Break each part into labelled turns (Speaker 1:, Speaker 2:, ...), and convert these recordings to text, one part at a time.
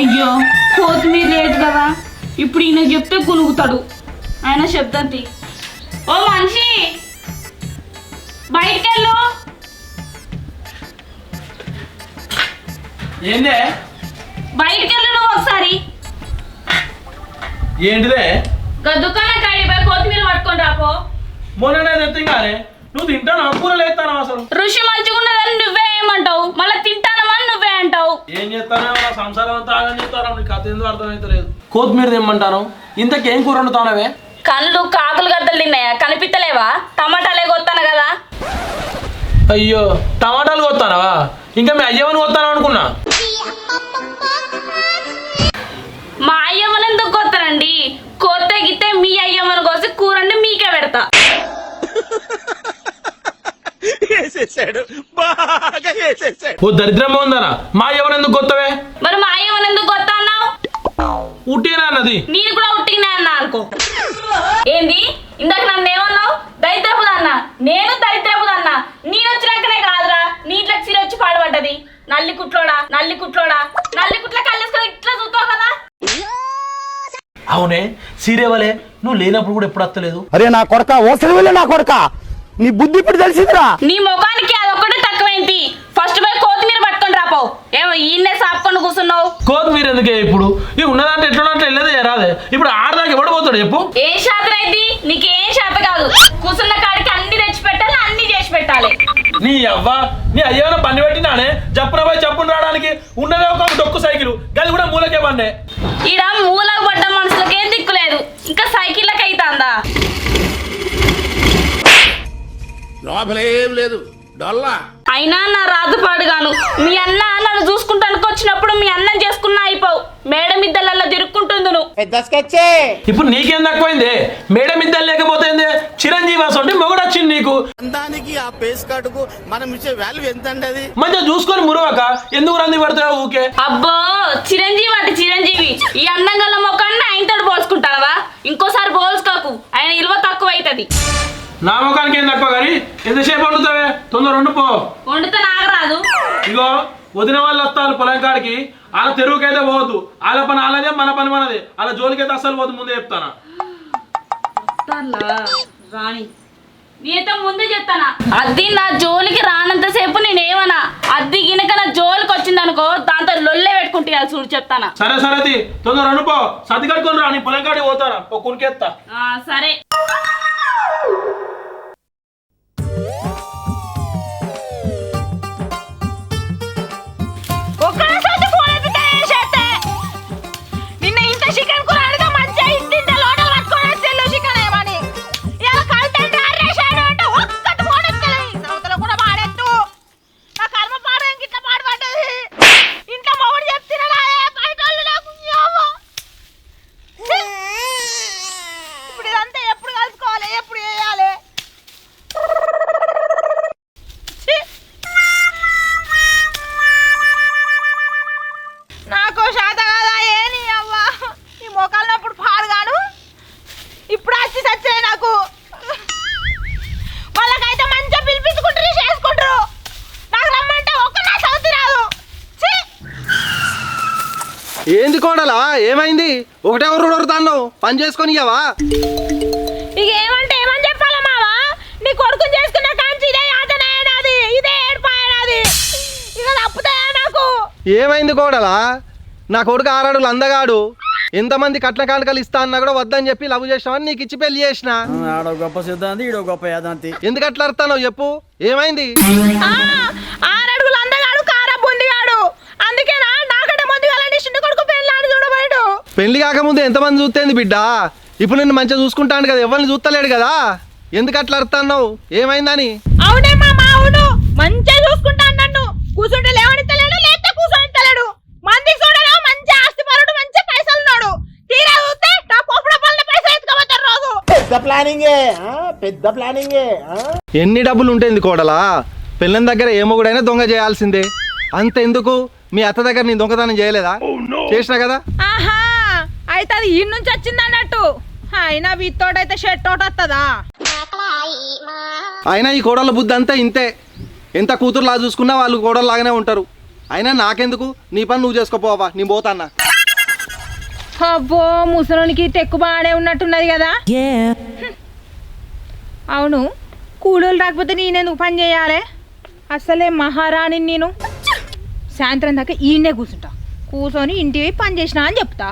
Speaker 1: అయ్యో కొత్తిమీర లేదు కదా, ఇప్పుడు ఈయన చెప్తే కునుగుతాడు. ఆయన శబ్దంతి. ఓ మనిషి బయటకెళ్ళు.
Speaker 2: ఏందే
Speaker 1: బయటకెళ్ళు నువ్వు ఒకసారి.
Speaker 2: ఏంటిదే?
Speaker 1: దుకాణం కాడి పోయి కొత్తిమీర పట్టుకొని రాపో.
Speaker 2: మొన్ననే తెత్తంగానే నువ్వు తింటాను కూరలు వేస్తాను. అసలు
Speaker 1: రుచి మంచిగా ఉన్నదని నువ్వే ఏమంటావు, మళ్ళీ తింటానమని నువ్వే అంటావు.
Speaker 2: ఏం చేస్తానే సంసారం అంతా ఆగని చెప్తాను. నీకు కథ ఎందుకు అర్థమవుతలేదు. కొత్తిమీర తెమ్మంటాను, ఇంతకేం కూర వండుతానవే?
Speaker 1: కళ్ళు కాకులు గద్దలు తిన్నాయా, కనిపిస్తలేవా? టమాటాలే కొత్తాను కదా.
Speaker 2: అయ్యో టమాటాలు కొత్తానవా? ఇంకా మీ అయ్యవని కొత్తాను అనుకున్నా.
Speaker 1: మా అయ్యమ్మని ఎందుకు కొత్తానండి? కొత్త గిత్తే మీ అయ్యమ్మని కోసి కూరండి మీకే పెడతా.
Speaker 2: ఓ దరిద్రం ఉందనా? మా అయ్యవని ఎందుకు కొత్తవే?
Speaker 1: మరి మా అయ్యమ్మని ఎందుకు కొత్తా అన్నావు?
Speaker 2: ఉట్టినా అన్నది.
Speaker 1: నేను కూడా ఉట్టినా అన్నా అనుకో. ఏంది ఇందాక నన్ను ఏమన్నావు? దరిద్రపుదన్నా. నేను దరిద్రపుదన్నా. నేను వచ్చినాకనే కాదురా నీట్లకు సిరి వచ్చి పాడుపడ్డది. నల్లి కుట్లోడా నల్లి కుట్లోడా నల్లి కుట్ల కళ్ళేసుకొని ఇట్లా చూస్తావు కదా.
Speaker 2: అవునే సీరేవలే, నువ్వు లేనప్పుడు కూడా ఎప్పుడు వస్తలేదు.
Speaker 3: అరే నా కొడక ఓసరి వెళ్ళే నా కొడక, నీ బుద్ధి ఇప్పుడు తెలిసిందిరా.
Speaker 1: నీ ముఖానికి అదొక్కటే తక్కువైంది. ఫస్ట్ పోయి కొత్తిమీర పట్టుకొని రాపో. ఏమో ఈయన్నే సాపుకొని కూర్చున్నావు.
Speaker 2: కొత్తిమీర ఎందుకే ఇప్పుడు? ఇవి ఉన్నదంటే ఎట్లున్నట్టు వెళ్ళదే రాదే. ఇప్పుడు ఆడదాకా ఎవడు పోతాడు చెప్పు?
Speaker 1: ఏం శాతం అయింది? నీకేం శాత కాదు. కూర్చున్న కాడికి అన్ని తెచ్చి పెట్టాలి, అన్ని చేసి పెట్టాలి.
Speaker 2: నీ అవ్వ నీ అయ్యవన బండి పెట్టినానే జప్పున పోయి చెప్పును రావడానికి. ఉన్నదే ఒక డొక్కు సైకిల్, గది కూడా మూలకే బండే.
Speaker 1: ఈడ మూలకు పడ్డ మనుషులకి ఏం దిక్కులేదు, ఇంకా సైకిళ్ళకి అయితాందా?
Speaker 4: లోపలేం లేదు డొల్లా.
Speaker 1: అయినా నా రాజుపాడుగాను మీ అన్న నన్ను చూసుకుంటానికి వచ్చినప్పుడు మీ అన్నం చేసుకున్నా అయిపోవు. మేడ మిద్దెలలో తిరుక్కుంటుంది నువ్వు.
Speaker 2: ఇప్పుడు నీకేం తక్కువైంది? మేడం ఇద్దరు లేకపోతే చిరంజీవి అంటే మొగడు వచ్చింది నీకు.
Speaker 4: దానికి ఆ పేస్ కార్డుకు మనం ఇచ్చే వాల్యూ ఎంత అండి? అది
Speaker 2: మంచిగా చూసుకొని మురవక ఎందుకు రంది పడతావు ఊకే?
Speaker 1: అబ్బో చిరంజీవి అంటే చిరంజీవి. ఈ అందం గల మొక్కన్న ఆయనతో పోల్చుకుంటావా? ఇంకోసారి పోల్చుకోకు, ఆయన ఇలువ తక్కువ అవుతుంది.
Speaker 2: నా ముఖానికి ఏం తక్కువ కానీ ఎంతసేపు వండుతావే? తొందర వండు పో.
Speaker 1: వండితే నాగరాదు.
Speaker 2: ఇగో వదిన వాళ్ళు వస్తారు పొలం కాడికి. వాళ్ళ తెరువుకైతే పోవద్దు. వాళ్ళ పని వాళ్ళదే, మన పని మనదే. వాళ్ళ జోలికైతే అస్సలు పోదు, ముందే చెప్తానా.
Speaker 1: రాణి నేనైతే ముందే చెప్తానా, అది నా జోలికి రానంతసేపు నేనేమన్నా. అది గినక నా జోలికి వచ్చింది అనుకో, దాంతో లొల్లే పెట్టుకుంటే చూడు చెప్తానా.
Speaker 2: సరే సరే తొందర వండు పో. సర్ది కట్టుకొని రా, నీ పొలం కాడికి పోతారా ఓ కురికెత్తా.
Speaker 1: సరే
Speaker 3: ఏంది కోడలా ఏమైంది? ఒకటే ఊరుతాను పని చేసుకొని ఇవ్వవా?
Speaker 1: ఇక ఏమంటే ఏమని చెప్పాలా మావా? నీ కొడుకుని చేసుకున్న కాంచి ఇదే యాతనది, ఇదే ఏడుపాయనది. ఇక తప్పుతాయా నాకు?
Speaker 3: ఏమైంది కోడలా? నా కొడుకు ఆరాడు అందగాడు. ఎంతమంది కట్న కానుకలు ఇస్తా అన్నా కూడా వద్దని చెప్పి లవ్ చేసినామని నీకు ఇచ్చి పెళ్లి చేసిన.
Speaker 5: ఆడో గొప్ప సిద్ధాంతి, ఈడో గొప్ప యాదాంతి.
Speaker 3: ఎందుకు అట్లా అర్థానో చెప్పు, ఏమైంది?
Speaker 1: 6 అడుగులు అందగాడు, కారా బొందిగాడు. అందుకేనా నాకంటే ముందుగాలని చిన్న కొడుకు పెళ్ళాడు చూడబోయాడు.
Speaker 3: పెళ్లి కాకముందు ఎంతమంది చూస్తేంది బిడ్డ? ఇప్పుడు నిన్ను మంచిగా చూసుకుంటాను కదా, ఎవరిని చూస్తలేడు కదా. ఎందుకు అట్లా అర్థాన్నావు? ఏమైందని?
Speaker 1: అవునే మామ, అవును. మంచిగా చూసుకుంటాను నన్ను. కూర్చుంటే లేవనిస్తలేడు, లేస్తే కూర్చొనిస్తలేడు. మంది చూడలేవు, మంచి ఆస్తి పరుడు, మంచి పైసలు ఉన్నాడు. తీరా చూస్తే నా పోపుడ పనుల పైసలు ఎత్తుకోబోతారు రోజు.
Speaker 4: పెద్ద ప్లానింగే.
Speaker 3: ఎన్ని డబ్బులు ఉంటుంది కోడలా? పెళ్ళని దగ్గర ఏ మొగుడైనా దొంగ చేయాల్సిందే. అంతెందుకు మీ అత్త దగ్గర నీ దొంగతనం చేయలేదా? చేసినా కదా.
Speaker 1: ఆహా, అయితే అది ఈ నుంచి వచ్చింది అన్నట్టు. అయినా వీతోటైతే షర్ట్ తోట వస్తుందా?
Speaker 3: అయినా ఈ కోడళ్ళ బుద్ధి అంతా ఇంతే. ఎంత కూతురులా చూసుకున్నా వాళ్ళు కోడలు లాగానే ఉంటారు. అయినా నాకెందుకు, నీ పని నువ్వు చేసుకోపోవా, నీ పోతాన్నా.
Speaker 6: అబ్బో ముసలోనికి తెక్కు బాగానే ఉన్నట్టున్నది కదా. అవును, కూలోళ్ళు రాకపోతే నేనెందుకు పని చేయాలి? అసలే మహారాణి నేను. సాయంత్రం దాకా ఈయనే కూర్చుంటా, కూర్చొని ఇంటికి పని చేసినా అని చెప్తా.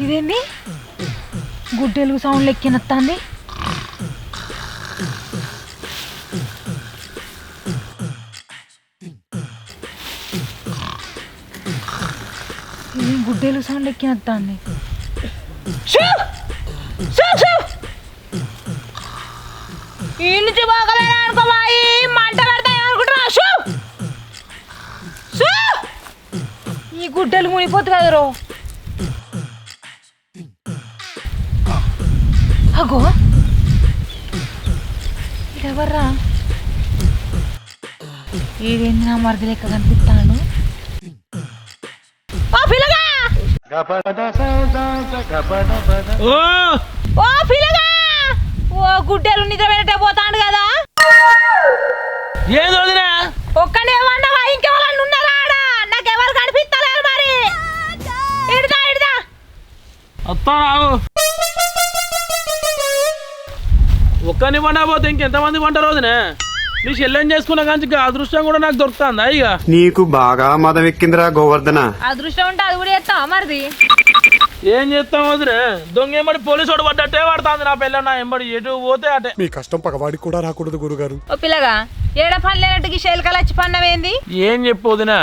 Speaker 6: ఇదేంది గుడ్డెలుగు సౌండ్ లెక్కినత్తాంది? గుడ్డెలుగు సౌండ్ లెక్కినత్తాంది. ఈ నుంచి బాగలేనా అనుకోమాయి, మంట పెడతాయి అనుకుంటున్నా. ఈ గుడ్డలు మునిపోతు కదరో. అగో ఇదెవర్రా? ఏదేంది నా మరిది లెక్క కనిపిస్తాను. ఓ పిల్లగా, ఓ పిల్లగా, ఓ గుడ్డలు నిద్ర పెట్టే పోతాడు కదా.
Speaker 2: ఏం వదినా?
Speaker 6: ఒక్కనే వన్నవా? ఇంకెవరన్నా ఉన్నారా ఆడ? నాకెవరు కనిపిస్తలేరు. మరి ఇడదా ఇడదా
Speaker 2: వస్తా రావు. ఒక్కని వండా పోతే ఇంకెంతమంది వంటారు వదినా? నీ చెల్లెని చేసుకున్నా కానీ అదృష్టం కూడా నాకు దొరుకుతుందా? ఇక
Speaker 7: నీకు బాగా మదం ఎక్కిందిరా గోవర్ధన.
Speaker 6: అదృష్టం ఉంటే అది కూడా చేస్తావా మరిది?
Speaker 2: ఏం చేస్తాం వదిలే, దొంగ ఎంబడి పోలీసు వాడు పడ్డట్టే పడుతుంది నా పిల్ల. నా ఎంబడి ఎటు పోతే అటే.
Speaker 8: మీ కష్టం పగవాడికి కూడా రాకూడదు గురుగారు.
Speaker 6: ఓ పిల్లగా, ఏడ పని లేనట్టుకి శైలికలు వచ్చి పన్నవేంది?
Speaker 2: ఏం చెప్పు వదినా,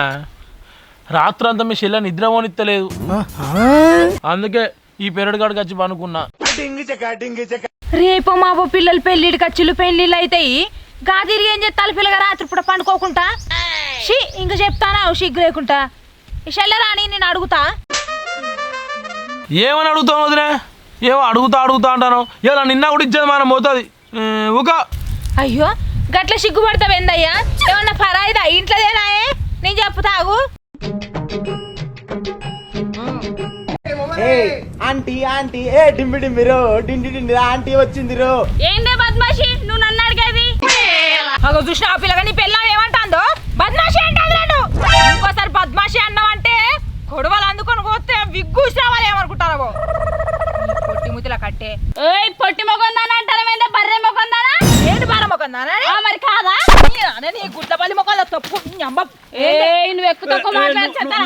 Speaker 2: రాత్రంతా మీ చెల్లె నిద్ర పోనిత్తలేదు. అందుకే ఈ పెరడు కాడికి వచ్చి పనుకున్నా.
Speaker 6: రేపు మాపో పిల్లలు పెళ్లిడి ఖర్చులు పెళ్లిళ్ళు అవుతాయి. గా తిరిగి ఏం చెప్తాను పిల్లగా రాత్రి పూట పండుకోకుండా? ఇంక చెప్తానా సిగ్గు లేకుండా. చెల్లెరాని నేను అడుగుతా.
Speaker 2: ఏమని అడుగుతావు వదినా? ఏమో అడుగుతా అంటాను. ఇలా నిన్న కూడా ఇచ్చేది మనం పోతుంది ఊక.
Speaker 6: అయ్యో గట్ల సిగ్గుపడతావేందయ్యా? ఏమన్నా పరాయిదా ఇంట్లోదేనాయే? నేను చెప్పుతాగు.
Speaker 5: ఆంటీ ఆంటీ ఏ డింబి డింబిరో డిండి డిండి ఆంటీ వచ్చిందిరో.
Speaker 1: ఏందే బద్మాషి నువ్వు నన్ను అడిగేది?
Speaker 6: అగో చూసిన ఆ పిల్లగా నీ పెళ్ళాం ఏమంటాందో? బద్మాషి అంటాను నన్ను. ఇంకోసారి బద్మాషి అన్నావంటే కొడవలు అందుకొని పోతే విగ్గు శ్రావాలి ఏమనుకుంటారో. పొట్టి ముతిలా కట్టే.
Speaker 1: ఏయ్ పొట్టి మొగందానా అంటారా? ఏందే బర్రె మొగందానా?
Speaker 6: ఏంటి బాల మొక్కందానా?
Speaker 1: మరి కాదా?
Speaker 6: నీ గుడ్లపల్లి మొక్కలు తప్పు.
Speaker 1: నువ్వు ఎక్కువ తక్కువ మాట్లాడుతున్నా.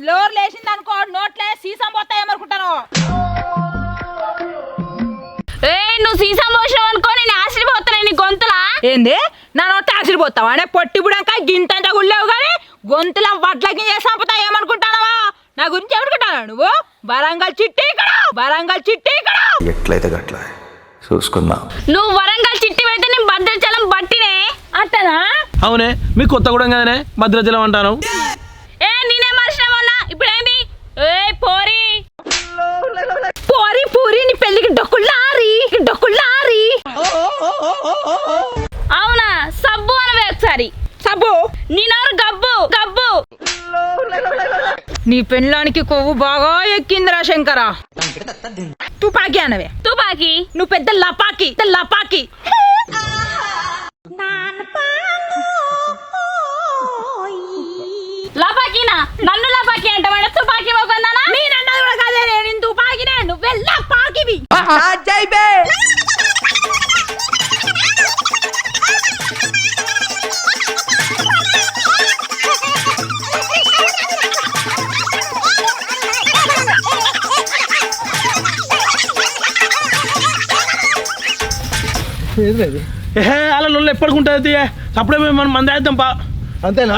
Speaker 6: లోర్ లేచింది అనుకో, నోట్లే సీసం పోతాయి ఏమనుకుంటాను.
Speaker 1: నువ్వు సీసం పోసినావు అనుకో, నేను ఆశ్చర్యపోతాను నీ గొంతులా.
Speaker 6: ఏంది నా నోట్ ఆశ్చర్యపోతావా? అనే పొట్టి బుడంక గింతంత గుళ్ళేవు కానీ గొంతుల వడ్లకి చేసి చంపుతా ఏమనుకుంటానవా? నా గురించి ఏమనుకుంటానా నువ్వు? వరంగల్ చిట్టి ఇక్కడ, వరంగల్ చిట్టి ఇక్కడ.
Speaker 7: ఎట్లయితే గట్ల చూసుకుందాం.
Speaker 1: నువ్వు వరంగల్ చిట్టి అయితే నేను భద్రాచలం బట్టినే అంటనా?
Speaker 2: అవునే, మీకు కొత్తగూడెం కదనే భద్రాచలం అంటాను.
Speaker 1: నేనే మర్చినామన్నా. ఇప్పుడు ఏంది? పోరి
Speaker 6: పోరి పూరి నీ పెళ్ళికి డొక్కులారి డొక్కులారి.
Speaker 1: అవునా? సబ్బు అనవే ఒకసారి.
Speaker 6: సబ్బు
Speaker 1: నేనెవరు? గబ్బు గబ్బు.
Speaker 6: నీ పెళ్ళానికి కొవ్వు బాగా ఎక్కిందిరా శంకరా. తుపాకీ అనవే.
Speaker 1: తుపాకీ?
Speaker 6: నువ్వు పెద్ద లపాకి లపాకి.
Speaker 1: లపాకీనా? నన్ను లపాకి అంటావా? తుపాకీ మొగందానా?
Speaker 6: నేనన్నది కూడా కాదే, నేను తుపాకినే, నువ్వే లపాకివి.
Speaker 2: అలా లొల్లు ఎప్పటికుంటుంది? అప్పుడే మనం మంది వేద్దాం పా.
Speaker 3: అంతేనా?